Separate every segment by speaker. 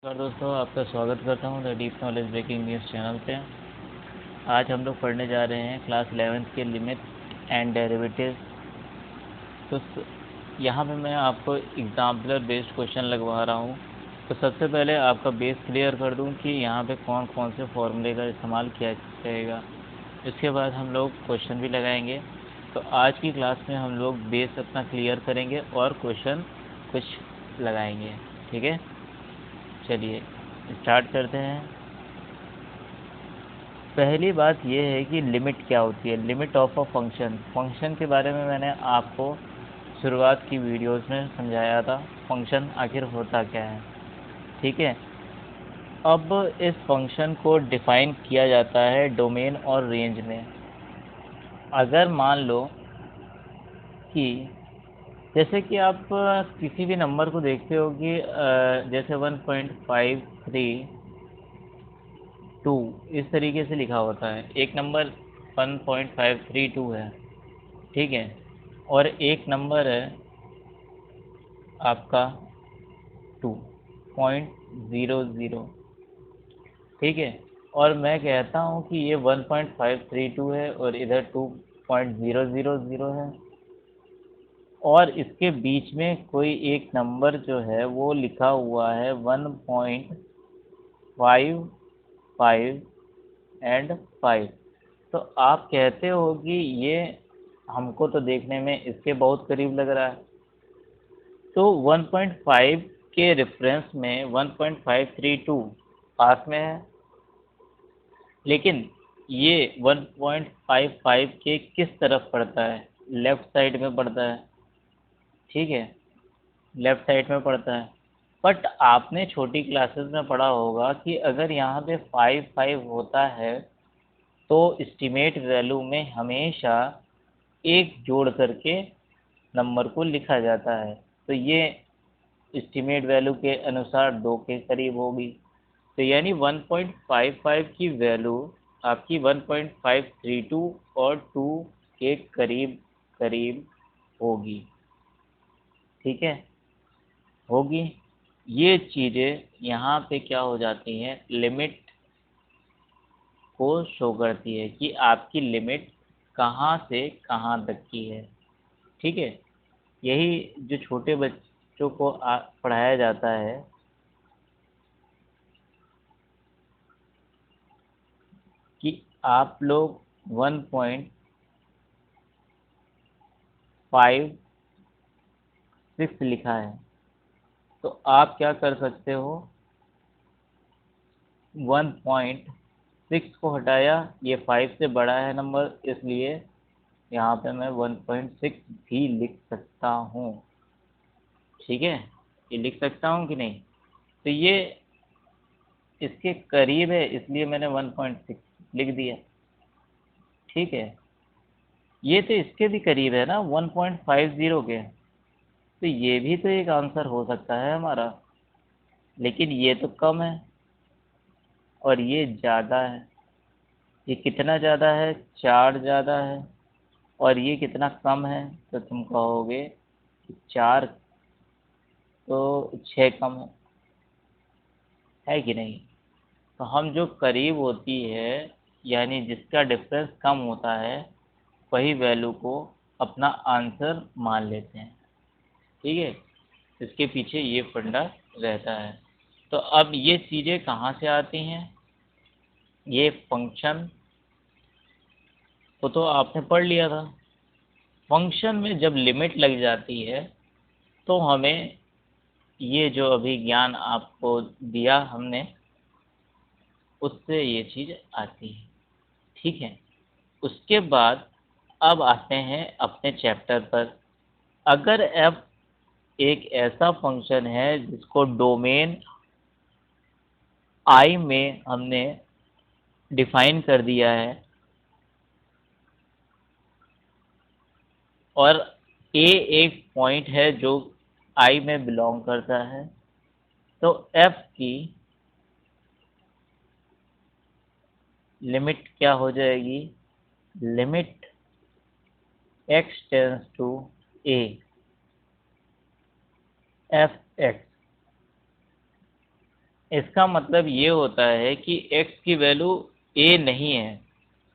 Speaker 1: नमस्कार दोस्तों, आपका स्वागत करता हूँ the deep knowledge breaking news channel पे। आज हम लोग पढ़ने जा रहे हैं क्लास 11th के लिमिट एंड डेरिवेटिव्स। तो यहाँ पे मैं आपको एग्जाम्पलर बेस्ड क्वेश्चन लगवा रहा हूँ। तो सबसे पहले आपका बेस क्लियर कर दूँ कि यहाँ पे कौन कौन से फॉर्मूले का इस्तेमाल किया जाएगा। इसके बाद हम लोग क्वेश्चन भी लगाएंगे। तो आज की क्लास में हम लोग बेस अपना क्लियर करेंगे और क्वेश्चन कुछ लगाएंगे। ठीक है, चलिए स्टार्ट करते हैं। पहली बात यह है कि लिमिट क्या होती है। लिमिट ऑफ अ फंक्शन के बारे में मैंने आपको शुरुआत की वीडियोस में समझाया था, फंक्शन आखिर होता क्या है। ठीक है, अब इस फंक्शन को डिफाइन किया जाता है डोमेन और रेंज में। अगर मान लो कि जैसे कि आप किसी भी नंबर को देखते हो कि जैसे 1.532 इस तरीके से लिखा होता है। एक नंबर 1.532 है, ठीक है, और एक नंबर है आपका 2.00, ठीक है। और मैं कहता हूँ कि ये 1.532 है और इधर 2.000 है, और इसके बीच में कोई एक नंबर जो है वो लिखा हुआ है 1.55 एंड 5। तो आप कहते हो कि ये हमको तो देखने में इसके बहुत करीब लग रहा है। तो 1.5 के रेफरेंस में 1.532 पास में है, लेकिन ये 1.55 के किस तरफ पड़ता है? लेफ्ट साइड में पड़ता है, ठीक है, लेफ्ट साइड में पड़ता है। बट आपने छोटी क्लासेस में पढ़ा होगा कि अगर यहाँ पे 5 होता है तो एस्टीमेट वैल्यू में हमेशा एक जोड़ करके नंबर को लिखा जाता है। तो ये एस्टीमेट वैल्यू के अनुसार 2 के करीब होगी। तो यानी 1.55 की वैल्यू आपकी 1.532 और 2 के करीब करीब होगी, ठीक है, होगी। ये चीज़ें यहाँ पे क्या हो जाती हैं, लिमिट को शो करती है कि आपकी लिमिट कहाँ से कहाँ तक की है, ठीक है। यही जो छोटे बच्चों को पढ़ाया जाता है कि आप लोग 1.56 लिखा है, तो आप क्या कर सकते हो, 1.6 को हटाया, ये 5 से बड़ा है नंबर, इसलिए यहाँ पे मैं 1.6 भी लिख सकता हूँ, ठीक है। ये लिख सकता हूँ कि नहीं? तो ये इसके करीब है, इसलिए मैंने 1.6 लिख दिया, ठीक है। ये तो इसके भी करीब है ना 1.50 के, तो ये भी तो एक आंसर हो सकता है हमारा। लेकिन ये तो कम है और ये ज़्यादा है। ये कितना ज़्यादा है? 4 ज़्यादा है। और ये कितना कम है? तो तुम कहोगे कि 4 तो 6 कम है कि नहीं? तो हम जो करीब होती है, यानी जिसका डिफरेंस कम होता है, वही वैल्यू को अपना आंसर मान लेते हैं, ठीक है। इसके पीछे ये फंडा रहता है। तो अब ये चीज़ें कहाँ से आती हैं? ये फंक्शन को तो आपने पढ़ लिया था। फंक्शन में जब लिमिट लग जाती है तो हमें ये जो अभी ज्ञान आपको दिया हमने, उससे ये चीज़ आती है, ठीक है। उसके बाद अब आते हैं अपने चैप्टर पर। अगर f एक ऐसा फंक्शन है जिसको डोमेन I में हमने डिफाइन कर दिया है और a एक पॉइंट है जो I में बिलोंग करता है, तो f की लिमिट क्या हो जाएगी? Limit x tends to a, f x इसका मतलब ये होता है कि x की वैल्यू a नहीं है,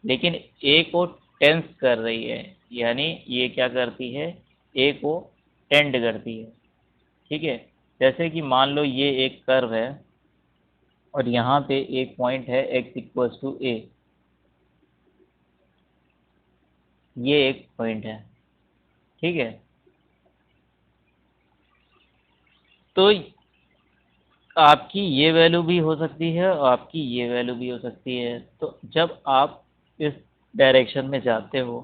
Speaker 1: लेकिन a को टेंस कर रही है, यानी ये क्या करती है, a को टेंड करती है। ठीक है, जैसे कि मान लो ये एक कर्व है और यहाँ पे एक पॉइंट है x इक्वल्स टू a, ये एक पॉइंट है। ठीक है, तो आपकी ये वैल्यू भी हो सकती है और आपकी ये वैल्यू भी हो सकती है। तो जब आप इस डायरेक्शन में जाते हो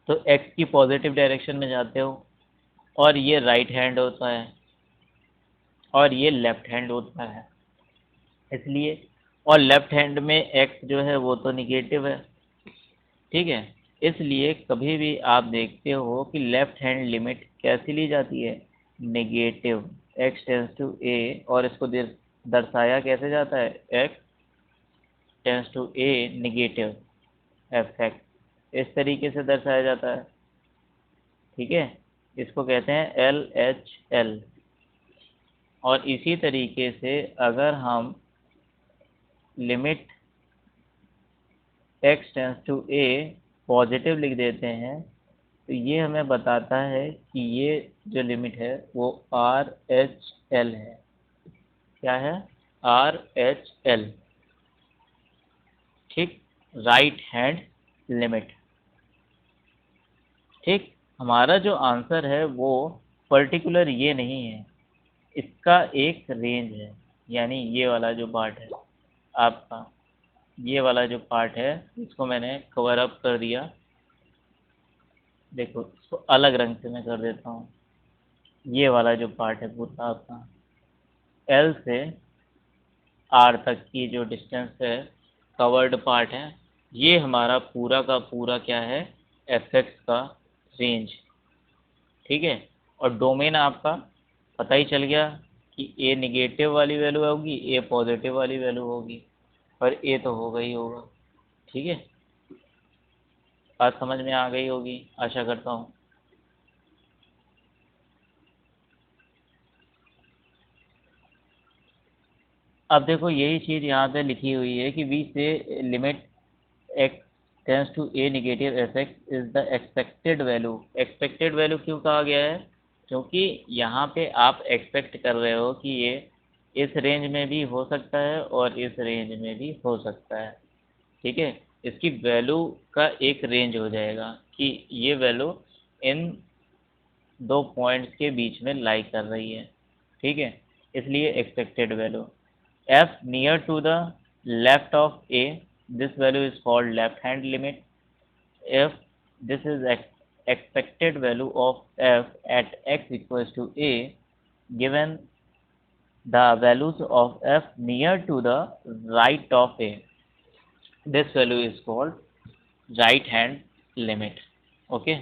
Speaker 1: तो x की पॉजिटिव डायरेक्शन में जाते हो, और ये राइट हैंड होता है और ये लेफ्ट हैंड होता है, इसलिए, और लेफ्ट हैंड में x जो है वो तो निगेटिव है। ठीक है, इसलिए कभी भी आप देखते हो कि लेफ्ट हैंड लिमिट कैसी ली जाती है, negative, x tends to a, और इसको दर्शाया कैसे जाता है, x tends to a negative effect, इस तरीके से दर्शाया जाता है। ठीक है, इसको कहते हैं LHL। और इसी तरीके से अगर हम limit x tends to a positive लिख देते हैं, तो ये हमें बताता है कि ये जो लिमिट है वो RHL है। क्या है, RHL। ठीक, राइट हैंड लिमिट। ठीक, हमारा जो आंसर है वो पर्टिकुलर ये नहीं है, इसका एक रेंज है, यानी ये वाला जो पार्ट है आपका, ये वाला जो पार्ट है इसको मैंने कवर अप कर दिया। देखो इसको अलग रंग से मैं कर देता हूँ। ये वाला जो पार्ट है पूरा आपका L से R तक की जो डिस्टेंस है, कवर्ड पार्ट है, ये हमारा पूरा का पूरा क्या है, एफेक्ट्स का रेंज। ठीक है, और डोमेन आपका पता ही चल गया कि ए निगेटिव वाली वैल्यू होगी, ए पॉजिटिव वाली वैल्यू होगी, और ए तो होगा ही होगा। ठीक है, बात समझ में आ गई होगी आशा करता हूँ। अब देखो यही चीज़ यहाँ पे लिखी हुई है कि वी से limit x tends to a negative effect is the expected value. Expected value क्यों कहा गया है, क्योंकि यहाँ पे आप एक्सपेक्ट कर रहे हो कि ये इस रेंज में भी हो सकता है और इस रेंज में भी हो सकता है। ठीक है, इसकी वैल्यू का एक रेंज हो जाएगा कि ये वैल्यू इन दो पॉइंट्स के बीच में लाई कर रही है। ठीक है, इसलिए expected value f near to the left of a, this value is called left hand limit. If this is expected value of f at x equals to a, given the values of f near to the right of a, this value is called right hand limit. Okay,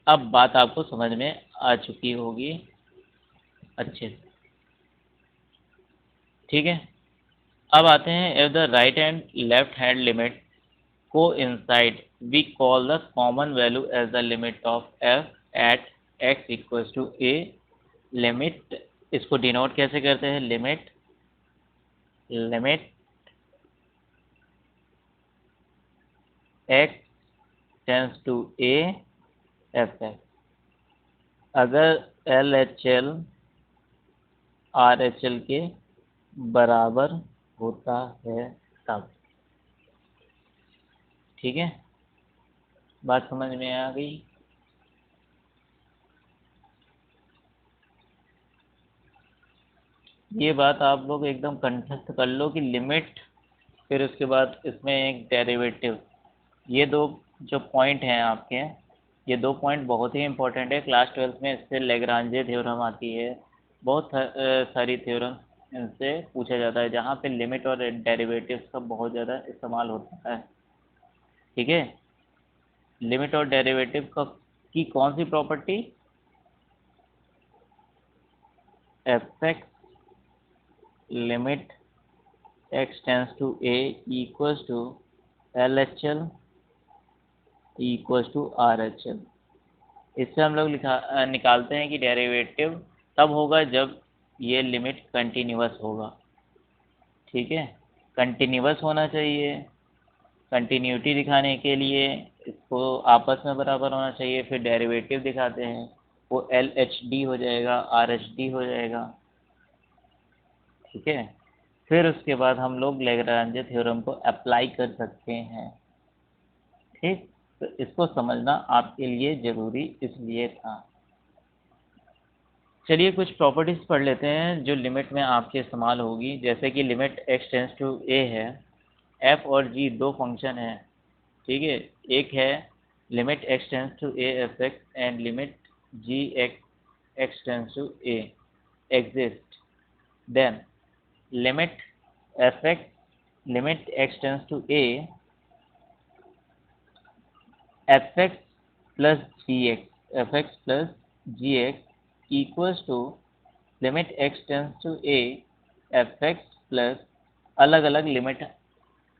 Speaker 1: अब बात आपको समझ में आ चुकी होगी अच्छे से। ठीक है, अब आते हैं, if the right and left hand limit coincide, we call the common value as the limit of f at x equals to a। Limit इसको डिनोट कैसे करते हैं, limit limit x tends to a f x। अगर LHL RHL के बराबर होता है तब। ठीक है, बात समझ में आ गई। ये बात आप लोग एकदम कंठस्थ कर लो कि लिमिट, फिर उसके बाद इसमें एक डेरिवेटिव, ये दो जो पॉइंट हैं आपके, ये दो पॉइंट बहुत ही इंपॉर्टेंट है। क्लास 12th में इससे लेग्रांजे थ्योरम आती है, बहुत सारी थ्योरम इनसे पूछा जाता है, जहाँ पे लिमिट और डेरिवेटिव्स का बहुत ज़्यादा इस्तेमाल होता है। ठीक है, लिमिट और डेरिवेटिव का की कौन सी property, f x limit x tends to a equals to LHL equals to RHL। इससे हम लोग निकालते हैं कि डेरिवेटिव तब होगा जब ये लिमिट कंटिन्यूअस होगा। ठीक है, कंटिन्यूअस होना चाहिए। कंटिन्यूटी दिखाने के लिए इसको आपस में बराबर होना चाहिए। फिर डेरिवेटिव दिखाते हैं, वो एल एच डी हो जाएगा, आर एच डी हो जाएगा। ठीक है, फिर उसके बाद हम लोग लैग्रांज थ्योरम को अप्लाई कर सकते हैं। ठीक, तो इसको समझना आपके लिए ज़रूरी इसलिए था। चलिए कुछ प्रॉपर्टीज पढ़ लेते हैं जो लिमिट में आपके इस्तेमाल होगी। जैसे कि limit x tends to a है, f और g दो फंक्शन हैं। ठीक है, एक है limit x tends to a f x and limit g x tends to a exist. Then limit f x limit x tends to a f x plus g x equals to limit x tends to a f x plus अलग अलग limit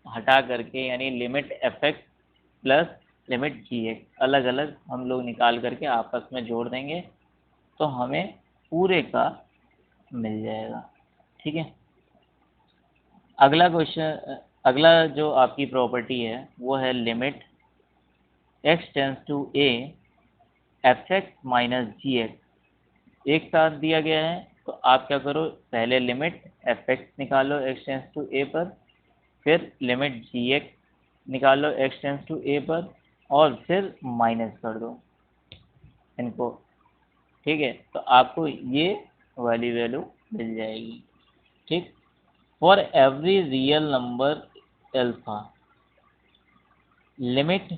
Speaker 1: हटा करके, यानी limit f x plus limit g x अलग अलग हम लोग निकाल करके आपस में जोड़ देंगे तो हमें पूरे का मिल जाएगा। ठीक है, अगला क्वेश्चन, अगला जो आपकी प्रॉपर्टी है वो है limit x tends to a f x minus g x एक साथ दिया गया है। तो आप क्या करो, पहले लिमिट एफ एक्स निकालो x टेंस टू a पर, फिर लिमिट जी एक्स निकालो x टेंस टू a पर, और फिर माइनस कर दो इनको। ठीक है, तो आपको ये वाली वैल्यू मिल जाएगी। ठीक, for every real number alpha limit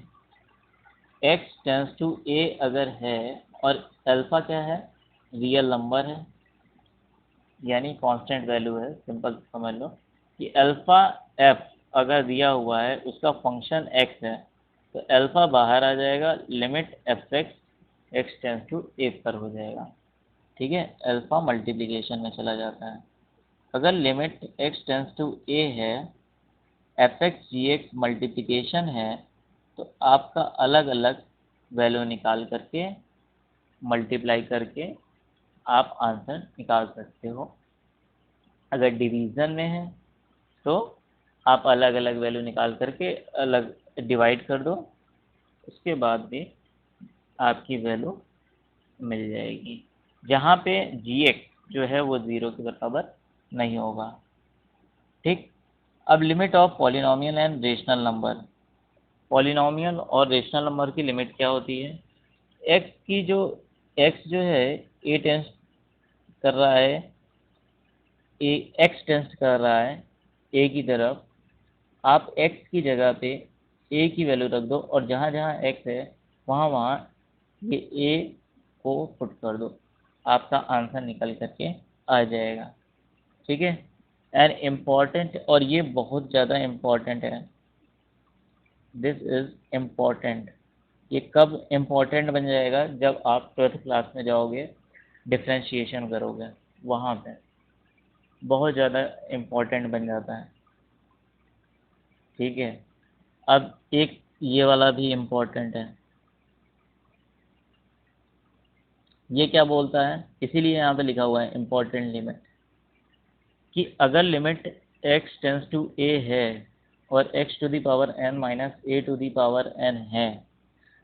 Speaker 1: x tends to a अगर है, और अल्फा क्या है, रियल नंबर है यानी कांस्टेंट वैल्यू है, सिंपल समझ लो कि अल्फा f अगर दिया हुआ है उसका फंक्शन x है तो अल्फा बाहर आ जाएगा, limit f x x tends to a पर हो जाएगा। ठीक है, अल्फा मल्टीप्लिकेशन में चला जाता है। अगर limit x tends to a है, f x g x multiplication है, तो आपका अलग अलग वैल्यू निकाल करके मल्टीप्लाई करके आप आंसर निकाल सकते हो। अगर डिवीज़न में है तो आप अलग अलग वैल्यू निकाल करके अलग डिवाइड कर दो, उसके बाद भी आपकी वैल्यू मिल जाएगी, जहाँ पे जी एक्स जो है वो 0 के बराबर नहीं होगा। ठीक, अब limit of polynomial and rational number. Polynomial और रेशनल नंबर की लिमिट क्या होती है, एक्स जो है ए टेंस कर रहा है, ए एक्स टेंस कर रहा है ए की तरफ, आप एक्स की जगह पे ए की वैल्यू रख दो और जहाँ जहाँ एक्स है वहाँ वहाँ ये ए को पुट कर दो, आपका आंसर निकल करके आ जाएगा। ठीक है, एंड इम्पॉर्टेंट, और ये बहुत ज़्यादा इम्पॉर्टेंट है, दिस इज़ इम्पॉर्टेंट। ये कब इम्पॉर्टेंट बन जाएगा, जब आप 12th क्लास में जाओगे डिफ्रेंशिएशन करोगे, वहाँ पे बहुत ज़्यादा इम्पॉर्टेंट बन जाता है। ठीक है, अब एक ये वाला भी इम्पॉर्टेंट है। ये क्या बोलता है, इसीलिए यहाँ पे लिखा हुआ है इम्पॉर्टेंट लिमिट, कि अगर limit x tends to a है और x to the power n minus a to the power n है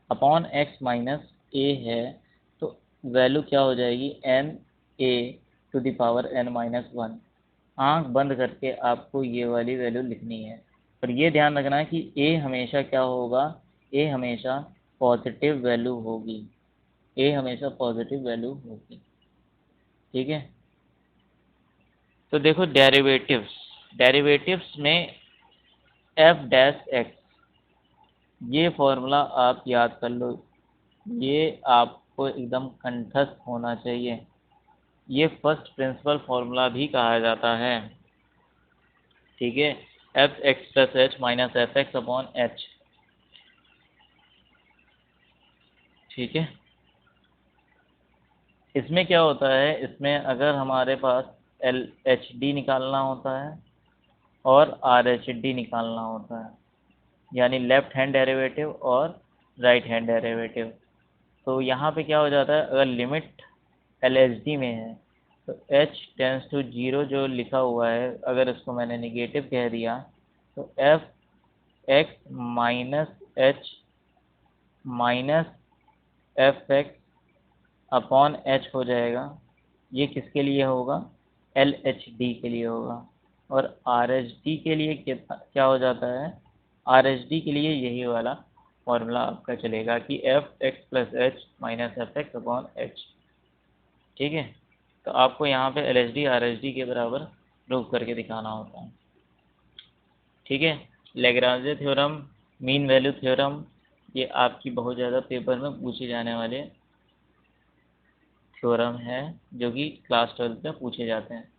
Speaker 1: अपॉन x माइनस a है, तो वैल्यू क्या हो जाएगी, n a to the power n minus 1। आँख बंद करके आपको ये वाली वैल्यू लिखनी है, और ये ध्यान रखना है कि a हमेशा क्या होगा, a हमेशा पॉजिटिव वैल्यू होगी, a हमेशा पॉजिटिव वैल्यू होगी। ठीक है, तो देखो डेरिवेटिव्स, डेरिवेटिव्स में f डैश x, ये फॉर्मूला आप याद कर लो, ये आपको एकदम कंठस्थ होना चाहिए। ये फर्स्ट प्रिंसिपल फॉर्मूला भी कहा जाता है। ठीक है, f x plus H minus F x upon H. ठीक है, इसमें क्या होता है, इसमें अगर हमारे पास एल एच डी निकालना होता है और आर एच डी निकालना होता है, यानी लेफ्ट हैंड डेरिवेटिव और राइट हैंड डेरिवेटिव, तो यहाँ पे क्या हो जाता है, अगर लिमिट एल एच डी में है तो h टेंस टू 0 जो लिखा हुआ है, अगर इसको मैंने निगेटिव कह दिया तो F x minus H minus F x upon H हो जाएगा। ये किसके लिए होगा? एल एच डी के लिए होगा। और आर एच डी के लिए क्या हो जाता है? आर एच डी के लिए यही वाला फॉर्मूला आपका चलेगा कि F x plus H minus F x upon H. ठीक है, तो आपको यहाँ पे L H D R H D के बराबर प्रूव करके दिखाना होता है। ठीक है, Lagrange theorem, mean value theorem, ये आपकी बहुत ज़्यादा पेपर में पूछे जाने वाले थ्योरम है जो कि क्लास 12 में पूछे जाते हैं।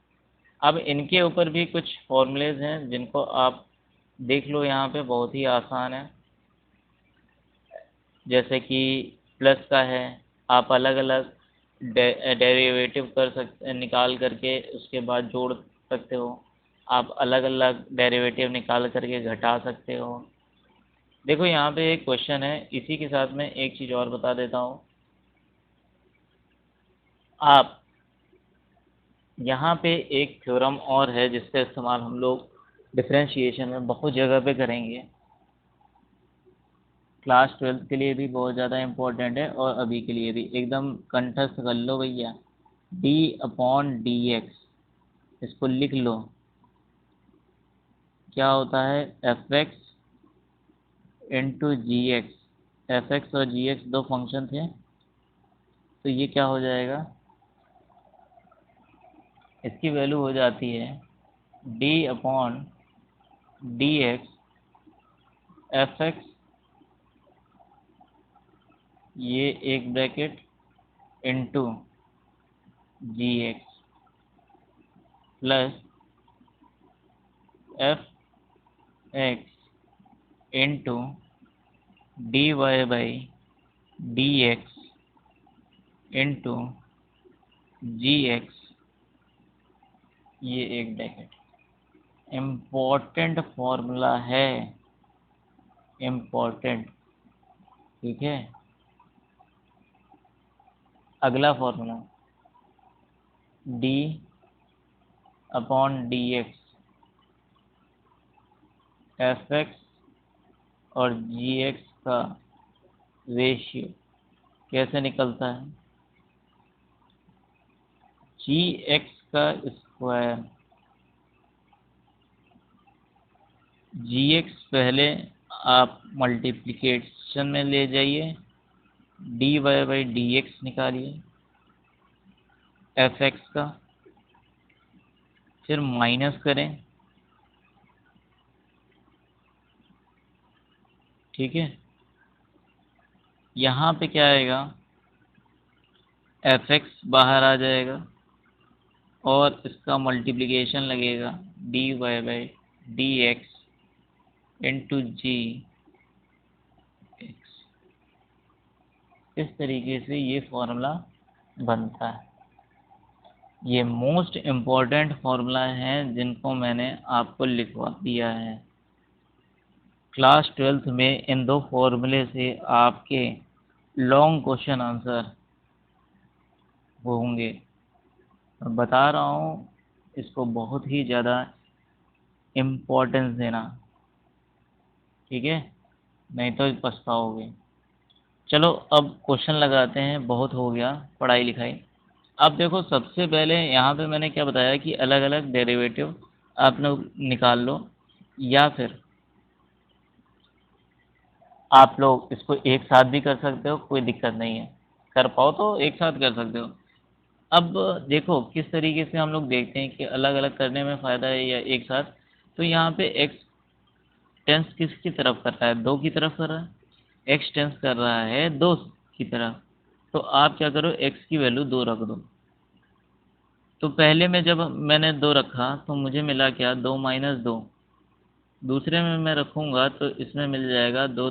Speaker 1: अब इनके ऊपर भी कुछ फॉर्मूलेज हैं जिनको आप देख लो, यहाँ पे बहुत ही आसान है। जैसे कि प्लस का है, आप अलग अलग डेरिवेटिव कर सकते, निकाल करके उसके बाद जोड़ सकते हो। आप अलग अलग डेरिवेटिव निकाल करके घटा सकते हो। देखो यहाँ पे एक क्वेश्चन है, इसी के साथ में एक चीज़ और बता देता हूँ। आप यहाँ पे एक थ्योरम और है जिसका इस्तेमाल हम लोग डिफरेंशिएशन में बहुत जगह पे करेंगे। क्लास 12 के लिए भी बहुत ज़्यादा इम्पोर्टेंट है और अभी के लिए भी एकदम कंठस्थ कर लो भैया। डी अपॉन डी एक्स, इसको लिख लो। क्या होता है? F x into g x. F x और जी एक्स दो फंक्शन थे, तो ये क्या हो जाएगा? इसकी वैल्यू हो जाती है d upon d x f x, ये एक bracket, into g x plus f x into d y by d x into g x, ये एक ब्रैकेट। इम्पोर्टेंट फॉर्मूला है, इम्पोर्टेंट। ठीक है, अगला formula d upon d x f x और g x का रेशियो कैसे निकलता है? जी एक्स का स्क्वायर। जी एक्स पहले आप मल्टीप्लिकेशन में ले जाइए, d y by d x निकालिए एफ एक्स का, फिर माइनस करें। ठीक है, यहाँ पे क्या आएगा? एफ एक्स बाहर आ जाएगा और इसका मल्टीप्लिकेशन लगेगा d y by d x into g x. इस तरीके से ये फॉर्मूला बनता है। ये मोस्ट इम्पॉर्टेंट फॉर्मूला हैं जिनको मैंने आपको लिखवा दिया है। क्लास 12th में इन दो फॉर्मूले से आपके लॉन्ग क्वेश्चन आंसर होंगे। मैं बता रहा हूँ, इसको बहुत ही ज़्यादा इम्पोर्टेंस देना। ठीक है, नहीं तो पछताओगे। चलो अब क्वेश्चन लगाते हैं, बहुत हो गया पढ़ाई लिखाई। अब देखो, सबसे पहले यहाँ पे मैंने क्या बताया कि अलग अलग डेरिवेटिव आप लोग निकाल लो, या फिर आप लोग इसको एक साथ भी कर सकते हो, कोई दिक्कत नहीं है। कर पाओ तो एक साथ कर सकते हो। अब देखो किस तरीके से हम लोग देखते हैं कि अलग अलग करने में फ़ायदा है या एक साथ। तो यहाँ पे एक्स टेंस किसकी तरफ कर रहा है? दो की तरफ कर रहा है। एक्स टेंस कर रहा है दो की तरफ, तो आप क्या करो, एक्स की वैल्यू 2 रख दो। तो पहले में जब मैंने 2 रखा तो मुझे मिला क्या? 2 माइनस 2। दूसरे में मैं रखूँगा तो इसमें मिल जाएगा 2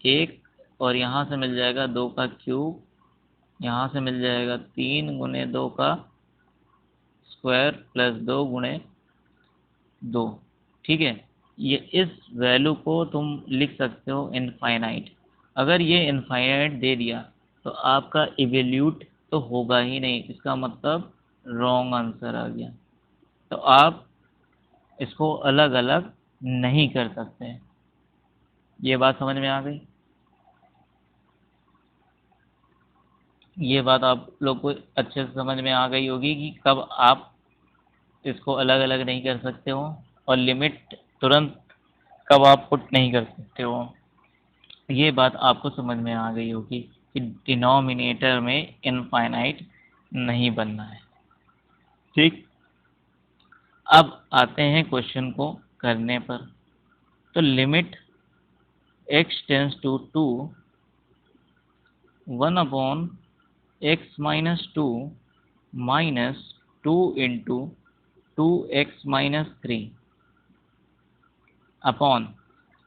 Speaker 1: 1, और यहाँ से मिल जाएगा 2 का क्यूब, यहाँ से मिल जाएगा 3 गुने 2 का स्क्वायर प्लस 2 गुणे 2। ठीक है, ये इस वैल्यू को तुम लिख सकते हो इनफाइनाइट। अगर ये इनफाइनाइट दे दिया तो आपका इवेल्यूट तो होगा ही नहीं, इसका मतलब रॉन्ग आंसर आ गया। तो आप इसको अलग अलग नहीं कर सकते। ये बात समझ में आ गई? ये बात आप लोग को अच्छे से समझ में आ गई होगी कि कब आप इसको अलग अलग नहीं कर सकते हो और लिमिट तुरंत कब आप पुट नहीं कर सकते हो। ये बात आपको समझ में आ गई होगी कि डिनोमिनेटर में इनफाइनाइट नहीं बनना है। ठीक, अब आते हैं क्वेश्चन को करने पर। तो limit x tends to 2 1/x-2 minus 2 into 2x-3 upon,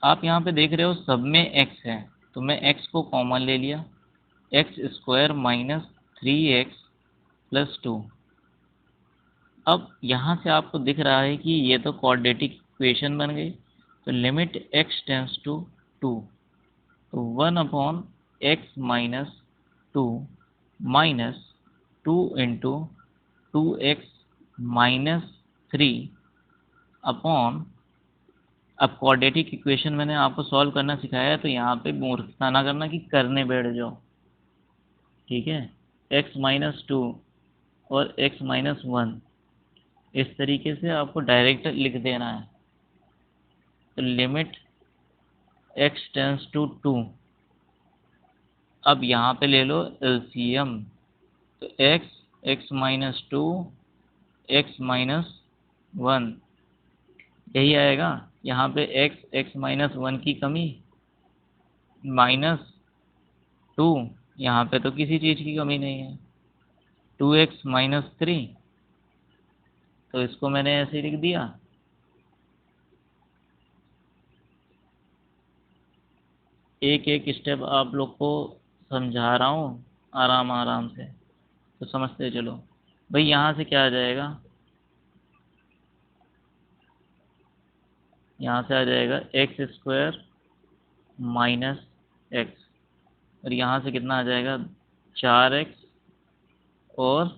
Speaker 1: आप यहाँ पे देख रहे हो सब में x है तो मैं x को कॉमन ले लिया, x square minus 3x plus 2। अब यहाँ से आपको दिख रहा है कि ये तो क्वाड्रेटिक इक्वेशन बन गई। तो लिमिट x टेंस टू 2, तो 1/x-2 minus 2 into 2x-3 upon, अब क्वाड्रेटिक इक्वेशन मैंने आपको सॉल्व करना सिखाया है तो यहाँ पे मूर्खता ना करना कि करने बैठ जाओ। ठीक है, x-2 और x-1 इस तरीके से आपको डायरेक्ट लिख देना है। तो लिमिट x टेंस टू 2, अब यहाँ पे ले लो एलसीएम। तो x-2 x-1 यही आएगा। यहाँ पे x-1 की कमी माइनस 2, यहाँ पे तो किसी चीज़ की कमी नहीं है, 2x-3, तो इसको मैंने ऐसे लिख दिया। एक एक स्टेप आप लोग को समझा रहा हूँ आराम आराम से, तो समझते चलो। भाई यहाँ से क्या आ जाएगा, यहाँ से आ जाएगा x² माइनस एक्स, और यहाँ से कितना आ जाएगा 4x और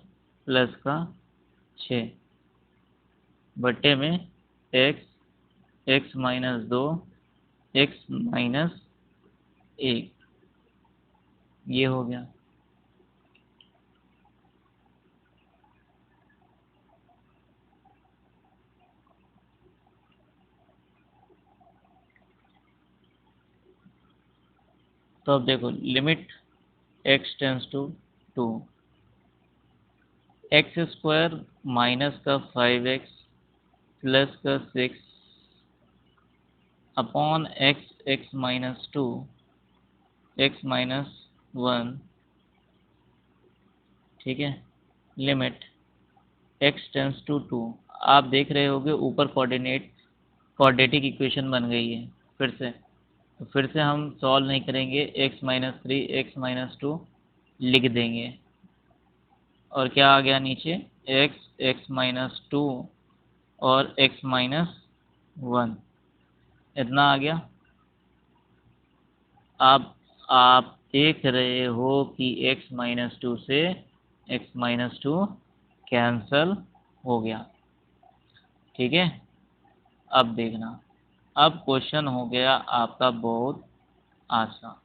Speaker 1: प्लस का 6 बट्टे में x-2 x-1, ये हो गया। तो अब देखो limit x tends to 2, x² minus का 5x प्लस का 6 अपॉन x-2 x-1। ठीक है, लिमिट x टेंस टू 2, आप देख रहे होगे ऊपर क्वाड्रेटिक इक्वेशन बन गई है फिर से। तो फिर से हम सॉल्व नहीं करेंगे, x-3 x-2 लिख देंगे, और क्या आ गया नीचे x-2 और x-1 इतना आ गया। अब आप देख रहे हो कि x-2 से x-2 कैंसल हो गया। ठीक है, अब देखना, अब क्वेश्चन हो गया आपका बहुत आसान।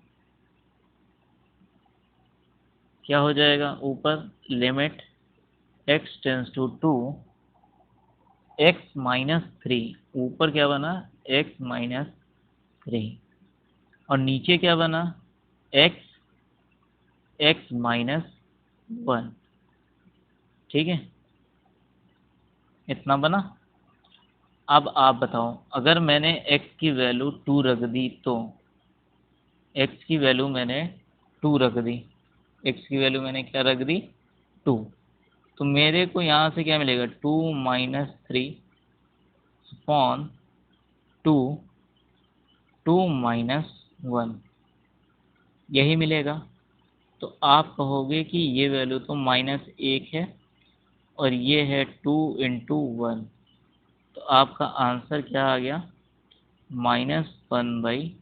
Speaker 1: क्या हो जाएगा, ऊपर limit x tends to 2 x-3, ऊपर क्या बना x-3, और नीचे क्या बना x-1। ठीक है, इतना बना। अब आप बताओ, अगर मैंने x की वैल्यू 2 रख दी तो x की वैल्यू मैंने 2 रख दी, x की वैल्यू मैंने क्या रख दी 2, तो मेरे को यहाँ से क्या मिलेगा 2-3 अपॉन 2 2-1, यही मिलेगा। तो आप कहोगे कि ये वैल्यू तो -1 है और ये है 2 इंटू 1, तो आपका आंसर क्या आ गया -1/2।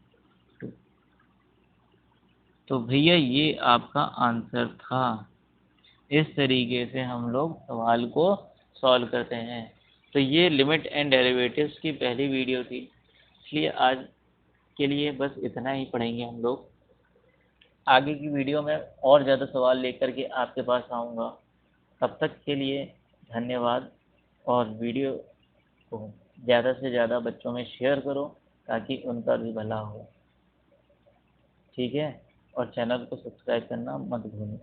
Speaker 1: तो भैया ये आपका आंसर था। इस तरीके से हम लोग सवाल को सॉल्व करते हैं। तो ये लिमिट एंड डेरिवेटिव्स की पहली वीडियो थी, इसलिए आज के लिए बस इतना ही पढ़ेंगे हम लोग। आगे की वीडियो में और ज़्यादा सवाल लेकर के आपके पास आऊँगा। तब तक के लिए धन्यवाद, और वीडियो को ज़्यादा से ज़्यादा बच्चों में शेयर करो ताकि उनका भी भला हो। ठीक है, और चैनल को सब्सक्राइब करना मत भूलना।